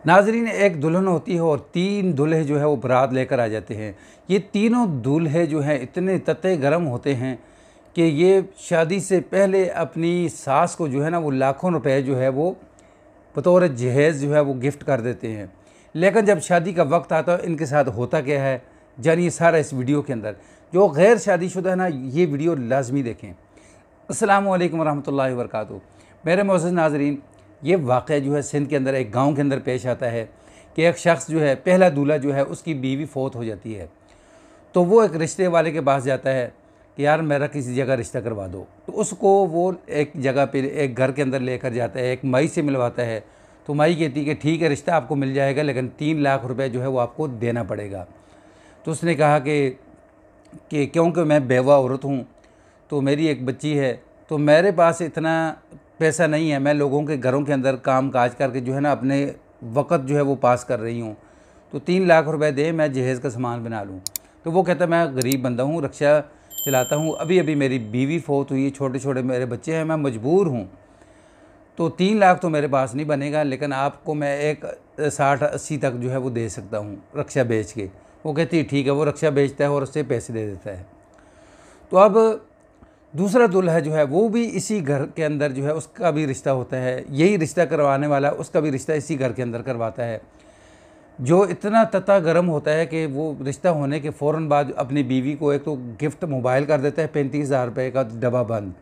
नाजरीन, एक दुल्हन होती है और 3 दूल्हे जो है वो बारात लेकर आ जाते हैं। ये तीनों दूल्हे जो हैं इतने तते गरम होते हैं कि ये शादी से पहले अपनी सास को जो है ना वो लाखों रुपए जो है वो बतौर जहेज़ जो है वो गिफ्ट कर देते हैं। लेकिन जब शादी का वक्त आता है इनके साथ होता क्या है, जानिए सारा इस वीडियो के अंदर। जो गैर शादीशुदा है ना, ये वीडियो लाजमी देखें। अस्सलामु अलैकुम रहमतुल्लाहि व बरकातुहू। मेरे मोअज़्ज़ज़ नाज़रीन, ये वाक़या जो है सिंध के अंदर एक गांव के अंदर पेश आता है कि एक शख्स जो है, पहला दूल्हा जो है उसकी बीवी फ़ौत हो जाती है। तो वो एक रिश्ते वाले के पास जाता है कि यार मेरा किसी जगह रिश्ता करवा दो। तो उसको वो एक जगह पे एक घर के अंदर लेकर जाता है, एक माई से मिलवाता है। तो माई कहती है कि ठीक है, रिश्ता आपको मिल जाएगा, लेकिन 3 लाख रुपए जो है वो आपको देना पड़ेगा। तो उसने कहा कि क्योंकि मैं बेवा औरत हूँ, तो मेरी एक बच्ची है, तो मेरे पास इतना पैसा नहीं है, मैं लोगों के घरों के अंदर काम काज करके जो है ना अपने वक़्त जो है वो पास कर रही हूँ, तो 3 लाख रुपए दे, मैं जहेज़ का सामान बना लूँ। तो वो कहता है मैं गरीब बंदा हूँ, रिक्शा चलाता हूँ, अभी अभी मेरी बीवी फ़ौत हुई है, छोटे छोटे मेरे बच्चे हैं, मैं मजबूर हूँ, तो 3 लाख तो मेरे पास नहीं बनेगा, लेकिन आपको मैं एक 60-80 तक जो है वो दे सकता हूँ रिक्शा बेच के। वो कहती है ठीक है। वो रिक्शा बेचता है और उससे पैसे दे देता है। तो अब दूसरा दूल्हा जो है वो भी इसी घर के अंदर जो है उसका भी रिश्ता होता है, यही रिश्ता करवाने वाला उसका भी रिश्ता इसी घर के अंदर करवाता है, जो इतना तता गरम होता है कि वो रिश्ता होने के फ़ौरन बाद अपनी बीवी को एक तो गिफ्ट मोबाइल कर देता है 35,000 रुपये का डब्बा बंद।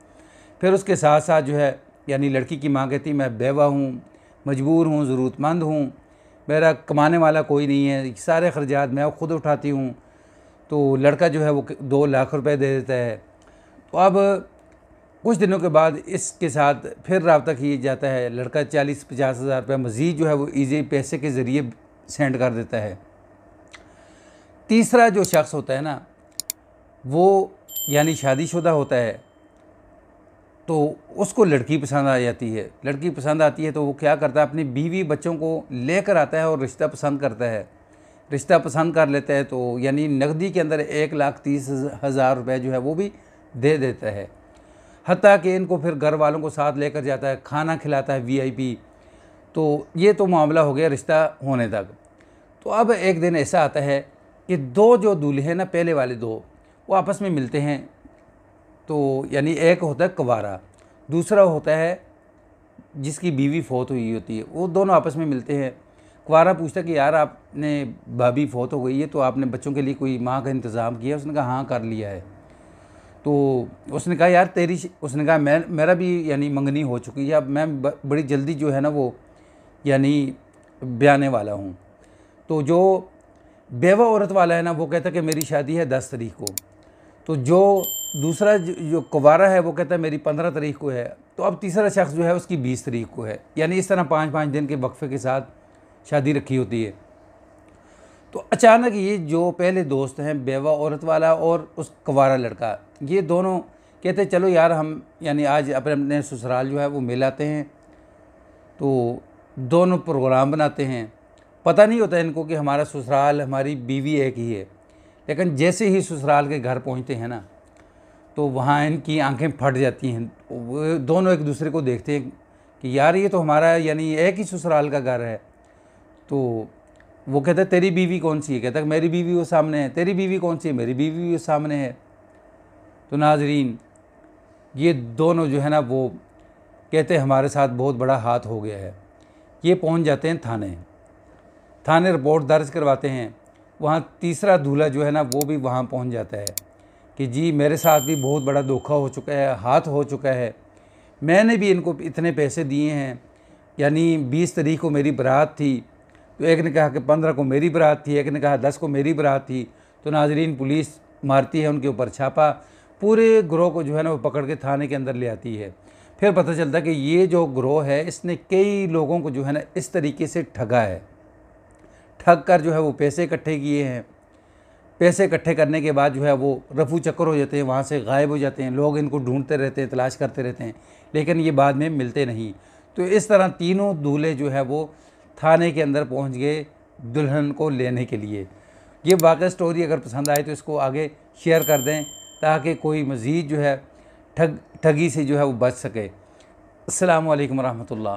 फिर उसके साथ साथ जो है, यानी लड़की की माँ कहती मैं बेवा हूँ, मजबूर हूँ, ज़रूरतमंद हूँ, मेरा कमाने वाला कोई नहीं है, सारे ख़र्चात मैं खुद उठाती हूँ। तो लड़का जो है वो 2 लाख रुपए दे देता है। तो अब कुछ दिनों के बाद इसके साथ फिर रब्ता किया जाता है। लड़का 40-50 हज़ार रुपये मज़ीद जो है वो ईज़ी पैसे के ज़रिए सेंड कर देता है। तीसरा जो शख्स होता है ना, वो यानी शादीशुदा होता है, तो उसको लड़की पसंद आ जाती है। लड़की पसंद आती है तो वो क्या करता है, अपनी बीवी बच्चों को लेकर आता है और रिश्ता पसंद करता है। रिश्ता पसंद कर लेता है तो यानी नकदी के अंदर 1,30,000 रुपये जो है वो भी दे देता है। हत्ता कि इनको फिर घर वालों को साथ लेकर जाता है, खाना खिलाता है VIP। तो ये तो मामला हो गया रिश्ता होने तक। तो अब एक दिन ऐसा आता है कि 2 जो दूल्हे हैं ना, पहले वाले 2, वो आपस में मिलते हैं। तो यानी एक होता है कुंवारा, दूसरा होता है जिसकी बीवी फ़ौत हुई होती है। वो दोनों आपस में मिलते हैं। कुंवारा पूछता है कि यार आपने भाभी फ़ौत हो गई है, तो आपने बच्चों के लिए कोई माँ का इंतज़ाम किया? उसने कहा हाँ कर लिया है। तो उसने कहा यार उसने कहा मेरा भी यानी मंगनी हो चुकी है, अब मैं बड़ी जल्दी जो है ना वो यानी ब्याने वाला हूँ। तो जो बेवा औरत वाला है ना, वो कहता है कि मेरी शादी है 10 तारीख को। तो जो दूसरा जो कुंवारा है वो कहता है मेरी 15 तारीख को है। तो अब तीसरा शख्स जो है उसकी 20 तारीख को है। यानी इस तरह 5-5 दिन के वक्फे के साथ शादी रखी होती है। तो अचानक ये जो पहले दोस्त हैं, बेवा औरत वाला और उस कुंवारा लड़का, ये दोनों कहते चलो यार हम यानी आज अपने ससुराल जो है वो मिल आते हैं। तो दोनों प्रोग्राम बनाते हैं। पता नहीं होता इनको कि हमारा ससुराल, हमारी बीवी एक ही है। लेकिन जैसे ही ससुराल के घर पहुंचते हैं ना, तो वहाँ इनकी आंखें फट जाती हैं। वो दोनों एक दूसरे को देखते हैं कि यार ये तो हमारा यानी एक ही ससुराल का घर है। तो वो कहता है तेरी बीवी कौन सी है? कहता है मेरी बीवी वो सामने है। तेरी बीवी कौन सी है? मेरी बीवी वो सामने है। तो नाजरीन, ये दोनों जो है ना वो कहते हैं हमारे साथ बहुत बड़ा हाथ हो गया है। ये पहुंच जाते हैं थाने रिपोर्ट दर्ज करवाते हैं। वहाँ तीसरा दूल्हा जो है ना वो भी वहाँ पहुँच जाता है कि जी मेरे साथ भी बहुत बड़ा धोखा हो चुका है, हाथ हो चुका है। मैंने भी इनको इतने पैसे दिए हैं, यानी 20 तारीख को मेरी बारात थी, तो एक ने कहा कि 15 को मेरी बारात थी, एक ने कहा 10 को मेरी बारात थी। तो नाजरीन, पुलिस मारती है उनके ऊपर छापा, पूरे ग्रोह को जो है ना वो पकड़ के थाने के अंदर ले आती है। फिर पता चलता है कि ये जो ग्रोह है इसने कई लोगों को जो है ना इस तरीके से ठगा है। ठग कर जो है वो पैसे इकट्ठे किए हैं। पैसे इकट्ठे करने के बाद जो है वो रफू चक्कर हो जाते हैं, वहाँ से गायब हो जाते हैं। लोग इनको ढूंढते रहते हैं, तलाश करते रहते हैं, लेकिन ये बाद में मिलते नहीं। तो इस तरह तीनों दूल्हे जो है वो थाने के अंदर पहुँच गए दुल्हन को लेने के लिए। ये वाक़ई स्टोरी अगर पसंद आए तो इसको आगे शेयर कर दें, ताकि कोई मज़ीद जो है ठगी से जो है वो बच सके। अस्सलामु अलैकुम रहमतुल्लाह।